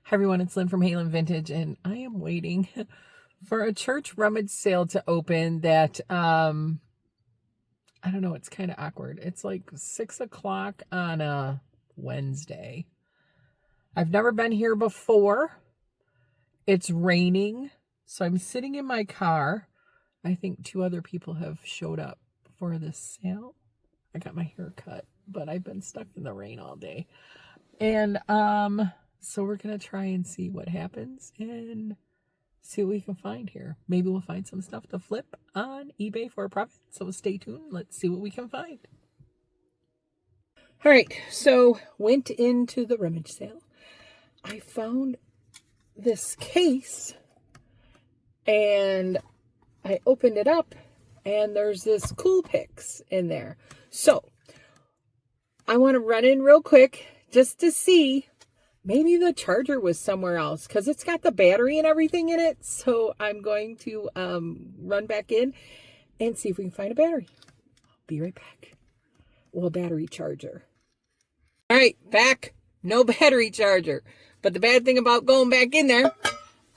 Hi everyone, it's Lynn from HalynnVintage, and I am waiting for a church rummage sale to open that, I don't know, it's kind of awkward. It's like 6 o'clock on a Wednesday. I've never been here before. It's raining, so I'm sitting in my car. I think 2 other people have showed up for this sale. I got my hair cut, but I've been stuck in the rain all day. And, so we're going to try and see what happens and see what we can find here. Maybe we'll find some stuff to flip on eBay for a profit. So stay tuned. Let's see what we can find. All right. So went into the rummage sale. I found this case and I opened it up and there's this Coolpix in there. So I want to run in real quick just to see. Maybe the charger was somewhere else because it's got the battery and everything in it. So I'm going to run back in and see if we can find a battery. I'll be right back. Well, a battery charger. All right, back. No battery charger. But the bad thing about going back in there,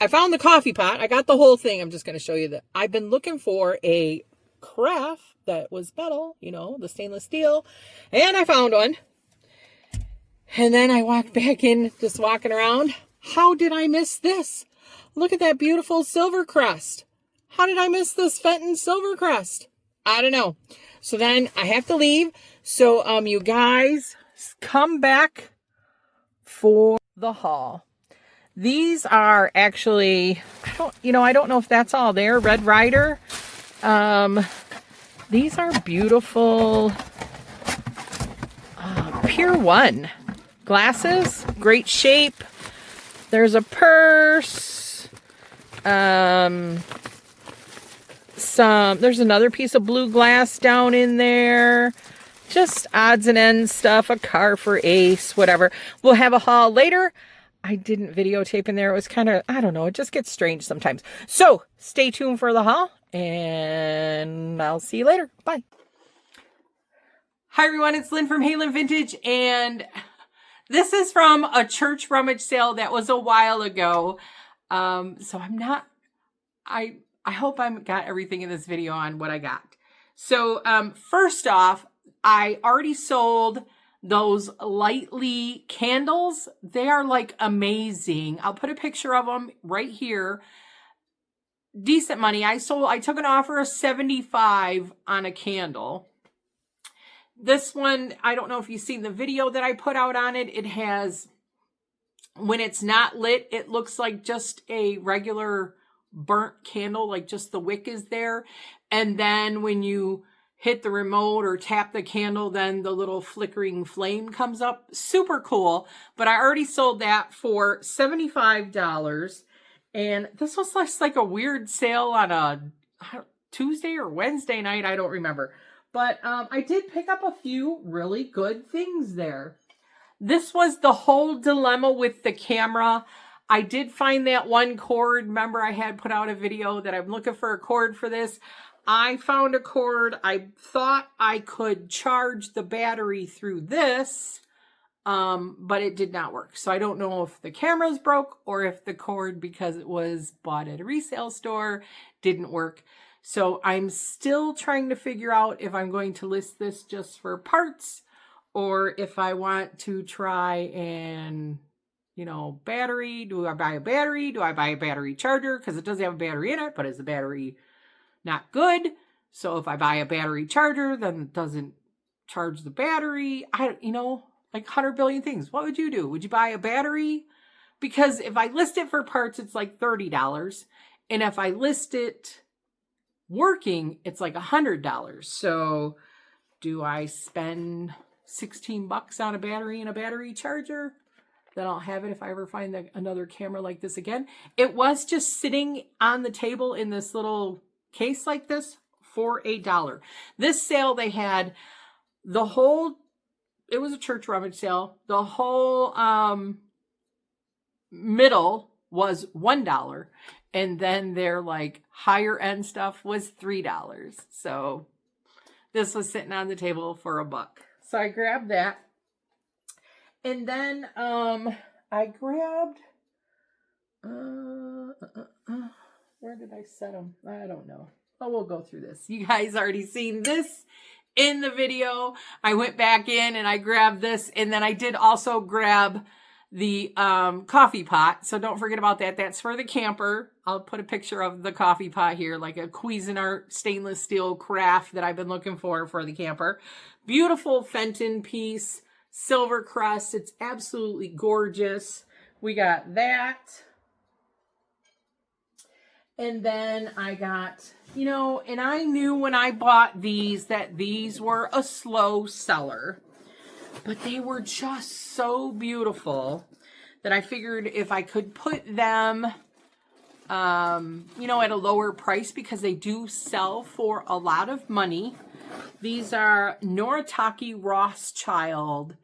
I found the coffee pot. I got the whole thing. I'm just going to show you that. I've been looking for a carafe that was metal, you know, the stainless steel. And I found one. And then I walked back in, just walking around. How did I miss this? Look at that beautiful silver crust. How did I miss this Fenton silver crust? I don't know. So then I have to leave. So you guys come back for the haul. These are actually, I don't know if that's all there. Red Ryder. These are beautiful Pier 1. Glasses, great shape. There's a purse. There's another piece of blue glass down in there. Just odds and ends stuff, a car for Ace, whatever. We'll have a haul later. I didn't videotape in there. It was kind of, I don't know, it just gets strange sometimes. So stay tuned for the haul and I'll see you later. Bye. Hi everyone, it's Lynn from HalynnVintage, and this is from a church rummage sale that was a while ago. So I hope I got everything in this video on what I got. So first off, I already sold those Lightly candles. They are like amazing. I'll put a picture of them right here. Decent money. I took an offer of $75 on a candle. This one, I don't know if you've seen the video that I put out on it. It has, when it's not lit, it looks like just a regular burnt candle, like just the wick is there. And then when you hit the remote or tap the candle, then the little flickering flame comes up. Super cool. But I already sold that for $75. And this was just like a weird sale on a Tuesday or Wednesday night. I don't remember. But I did pick up a few really good things there. This was the whole dilemma with the camera. I did find that one cord. Remember, I had put out a video that I'm looking for a cord for this. I found a cord. I thought I could charge the battery through this, but it did not work. So I don't know if the camera's broke or if the cord, because it was bought at a resale store, didn't work. So I'm still trying to figure out if I'm going to list this just for parts or if I want to try and, battery. Do I buy a battery? Do I buy a battery charger? Because it does have a battery in it, but is the battery not good? So if I buy a battery charger, then it doesn't charge the battery. Like 100 billion things. What would you do? Would you buy a battery? Because if I list it for parts, it's like $30. And if I list it working, it's like $100. So do I spend $16 on a battery and a battery charger? Then I'll have it if I ever find another camera like this again. It was just sitting on the table in this little case like this for $1. This sale, they had the whole, it was a church rummage sale. The whole middle was $1. And then their like higher end stuff was $3. So this was sitting on the table for $1. So I grabbed that. And then I grabbed Where did I set them? I don't know. Oh, we'll go through this. You guys already seen this in the video. I went back in and I grabbed this, and then I did also grab the coffee pot. So don't forget about that. That's for the camper. I'll put a picture of the coffee pot here, like a Cuisinart stainless steel craft that I've been looking for the camper. Beautiful Fenton piece, silver crust. It's absolutely gorgeous. We got that. And then I got, you know, and I knew when I bought these that these were a slow seller, but they were just so beautiful that I figured if I could put them, you know, at a lower price, because they do sell for a lot of money. These are Noritake Rothschild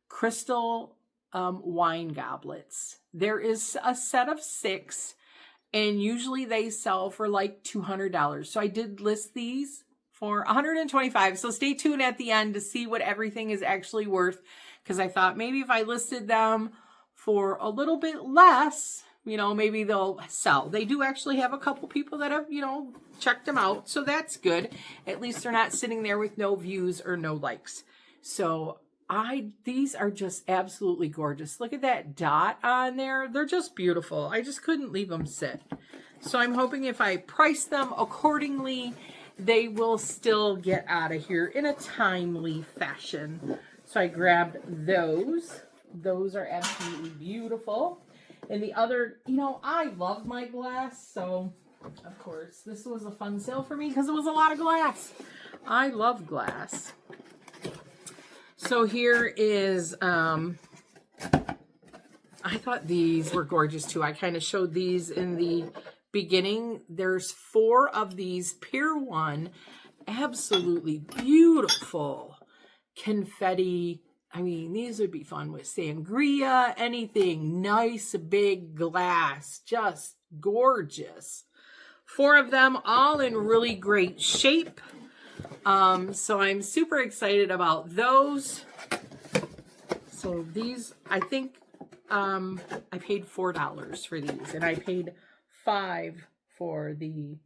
crystal wine goblets. There is a set of 6. And usually they sell for like $200. So I did list these for $125. So stay tuned at the end to see what everything is actually worth. Because I thought maybe if I listed them for a little bit less, you know, maybe they'll sell. They do actually have a couple people that have, you know, checked them out. So that's good. At least they're not sitting there with no views or no likes. So these are just absolutely gorgeous. Look at that dot on there. They're just beautiful. I just couldn't leave them sit. So I'm hoping if I price them accordingly, they will still get out of here in a timely fashion. So I grabbed those. Those are absolutely beautiful. And the other, you know, I love my glass. So, of course, this was a fun sale for me because it was a lot of glass. I love glass. So here is, I thought these were gorgeous too. I kind of showed these in the beginning. There's 4 of these Pier 1, absolutely beautiful confetti. I mean, these would be fun with sangria, anything. Nice big glass, just gorgeous. 4 of them, all in really great shape. So I'm super excited about those. So these, I think, I paid $4 for these, and I paid $5 for the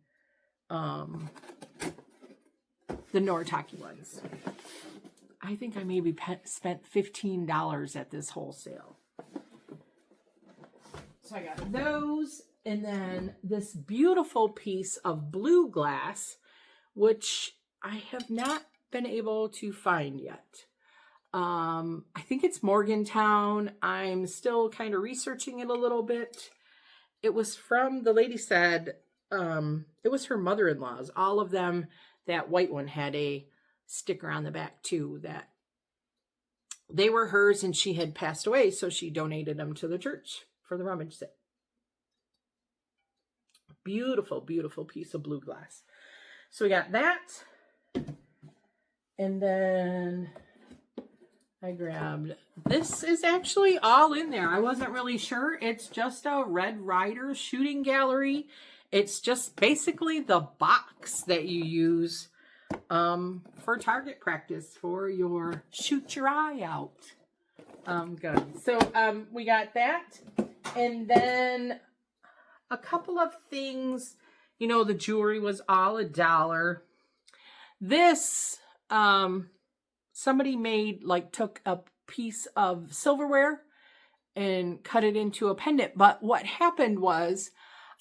Noritake ones. I think I maybe spent $15 at this wholesale. So I got those, and then this beautiful piece of blue glass, which I have not been able to find yet. I think it's Morgantown. I'm still kind of researching it a little bit. It was from, the lady said, it was her mother-in-law's. All of them, that white one had a sticker on the back too, that they were hers and she had passed away. So she donated them to the church for the rummage sale. Beautiful, beautiful piece of blue glass. So we got that. And then I grabbed, this is actually all in there. I wasn't really sure. It's just a Red Ryder shooting gallery. It's just basically the box that you use for target practice for your shoot your eye out gun. So we got that. And then a couple of things, you know, the jewelry was all $1. This, somebody made, like, took a piece of silverware and cut it into a pendant. But what happened was,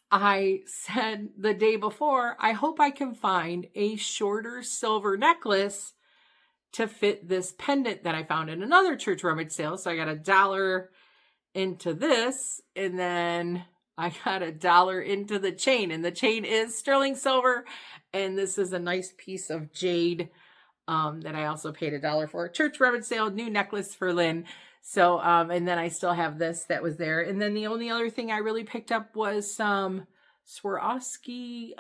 I said the day before, I hope I can find a shorter silver necklace to fit this pendant that I found in another church rummage sale. So I got $1 into this, and then I got $1 into the chain, and the chain is sterling silver. And this is a nice piece of jade that I also paid $1 for. Church rummage sale, new necklace for Lynn. So, and then I still have this that was there. And then the only other thing I really picked up was some Swarovski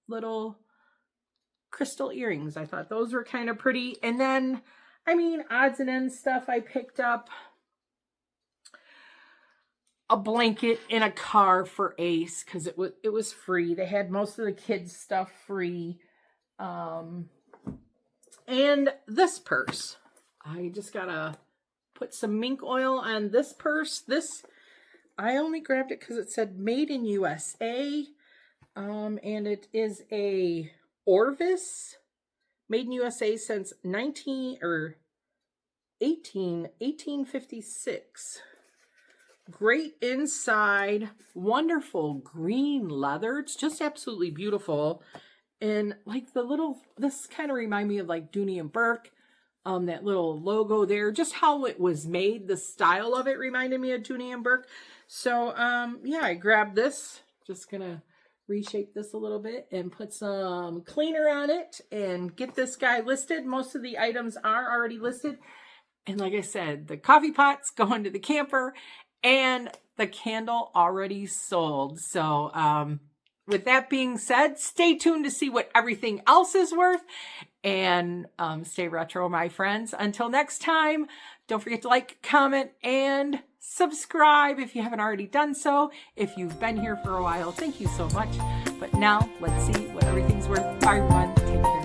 little crystal earrings. I thought those were kind of pretty. And then, I mean, odds and ends stuff I picked up. A blanket in a car for Ace because it was free. They had most of the kids' stuff free. And this purse. I just gotta put some mink oil on this purse. This, I only grabbed it because it said made in USA. And it is a Orvis, made in USA since 1856. Great inside, wonderful green leather. It's just absolutely beautiful. And like the little, this kind of remind me of like Dooney and Burke. That little logo there, just how it was made, the style of it reminded me of Dooney and Burke. So yeah, I grabbed this. Just gonna reshape this a little bit and put some cleaner on it and get this guy listed. Most of the items are already listed. And like I said, the coffee pot's going to the camper and the candle already sold. So with that being said, stay tuned to see what everything else is worth. And stay retro, my friends. Until next time, don't forget to like, comment, and subscribe if you haven't already done so. If you've been here for a while, thank you so much. But now, let's see what everything's worth. Bye, everyone. Take care.